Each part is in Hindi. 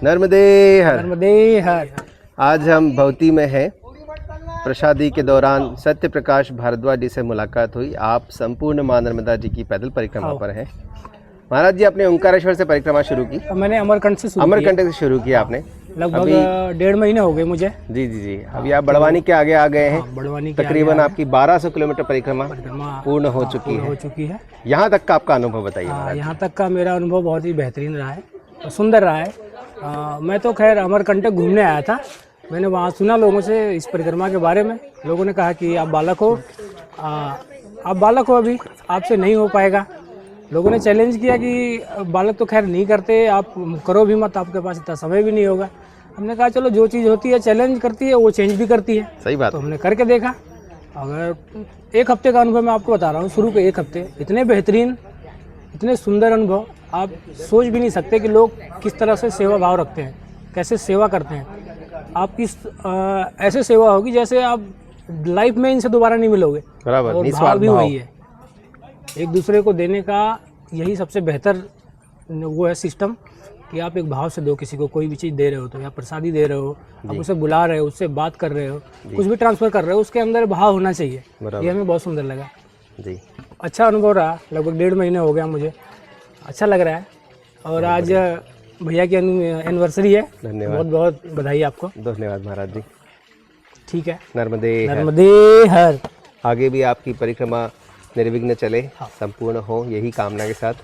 नर्मदे हर। नर्मदे हर। आज हम भवती में हैं। प्रसादी के दौरान सत्य प्रकाश भारद्वाज जी से मुलाकात हुई। आप संपूर्ण माँ नर्मदा जी की पैदल परिक्रमा पर हैं। महाराज जी, आपने ओंकारेश्वर से परिक्रमा शुरू की? मैंने अमरकंटक से शुरू किया आपने लगभग 1.5 महीने हो गए मुझे। जी जी जी। अभी आप बड़वानी के आगे आ गए हैं। बड़वानी तकरीबन आपकी 1200 किलोमीटर परिक्रमा पूर्ण हो चुकी है। यहाँ तक का आपका अनुभव बताइए। यहाँ तक का मेरा अनुभव बहुत ही बेहतरीन रहा है और सुंदर रहा है। मैं तो खैर अमरकंटक घूमने आया था। मैंने वहाँ सुना लोगों से इस परिक्रमा के बारे में। लोगों ने कहा कि आप बालक हो अभी आपसे नहीं हो पाएगा। लोगों ने चैलेंज किया कि बालक तो खैर नहीं करते, आप करो भी मत, आपके पास इतना समय भी नहीं होगा। हमने कहा चलो, जो चीज़ होती है चैलेंज करती है वो चेंज भी करती है। सही बात। तो हमने करके देखा। अगर 1 हफ्ते का अनुभव मैं आपको बता रहा हूँ, शुरू के 1 हफ्ते इतने बेहतरीन, इतने सुंदर अनुभव, आप सोच भी नहीं सकते कि लोग किस तरह से सेवा भाव रखते हैं, कैसे सेवा करते हैं। आपकी ऐसे सेवा होगी जैसे आप लाइफ में इनसे दोबारा नहीं मिलोगे। बराबर। और भाव भी वही है, एक दूसरे को देने का यही सबसे बेहतर वो है सिस्टम कि आप एक भाव से दो। किसी को कोई भी चीज़ दे रहे हो तो, या प्रसादी दे रहे हो, आप उसे बुला रहे हो, उससे बात कर रहे हो, कुछ भी ट्रांसफ़र कर रहे हो, उसके अंदर भाव होना चाहिए। ये हमें बहुत सुंदर लगा जी। अच्छा अनुभव रहा। लगभग 1.5 महीने हो गया मुझे, अच्छा लग रहा है। और आज भैया की एनिवर्सरी है। धन्यवाद, बहुत बहुत बधाई आपको। धन्यवाद महाराज जी। ठीक है। नर्मदे नर्मदे हर। आगे भी आपकी परिक्रमा निर्विघ्न चले, संपूर्ण हो, यही कामना के साथ।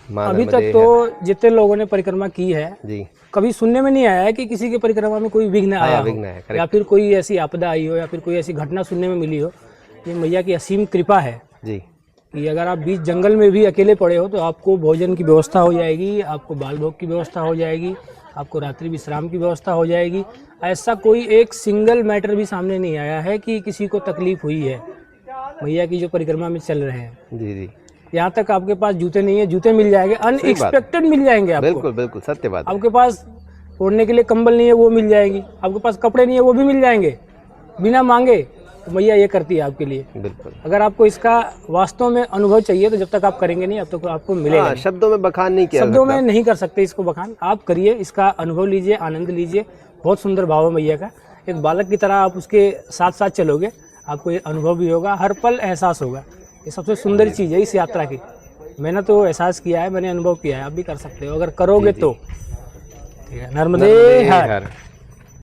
अभी तक तो जितने लोगों ने परिक्रमा की है जी, कभी सुनने में नहीं आया है कि किसी की परिक्रमा में कोई विघ्न आया हो, या फिर कोई ऐसी आपदा आई हो, या फिर कोई ऐसी घटना सुनने में मिली हो। ये मैया की असीम कृपा है जी कि अगर आप बीच जंगल में भी अकेले पड़े हो तो आपको भोजन की व्यवस्था हो जाएगी, आपको बाल भोग की व्यवस्था हो जाएगी, आपको रात्रि विश्राम की व्यवस्था हो जाएगी। ऐसा कोई एक सिंगल मैटर भी सामने नहीं आया है कि किसी को तकलीफ हुई है भैया की जो परिक्रमा में चल रहे हैं। जी जी। यहाँ तक आपके पास जूते नहीं है, जूते मिल जाएंगे, अनएक्सपेक्टेड मिल जाएंगे आपको। बिल्कुल बिल्कुल सत्य बात। आपके पास ओढ़ने के लिए कंबल नहीं है, वो मिल जाएगी। आपके पास कपड़े नहीं है, वो भी मिल जाएंगे बिना मांगे। तो मैया ये करती है आपके लिए। बिल्कुल। अगर आपको इसका वास्तव में अनुभव चाहिए तो जब तक आप करेंगे नहीं, अब तक आपको मिलेगा। शब्दों में बखान नहीं किया, शब्दों में नहीं कर सकते इसको बखान। आप करिए, इसका अनुभव लीजिए, आनंद लीजिए। बहुत सुंदर भाव है मैया का। एक बालक की तरह आप उसके साथ साथ चलोगे, आपको ये अनुभव भी होगा, हर पल एहसास होगा। ये सबसे सुंदर चीज़ है इस यात्रा की। मैंने तो एहसास किया है, मैंने अनुभव किया है, आप भी कर सकते हो अगर करोगे तो। ठीक है। नर्मदे हर।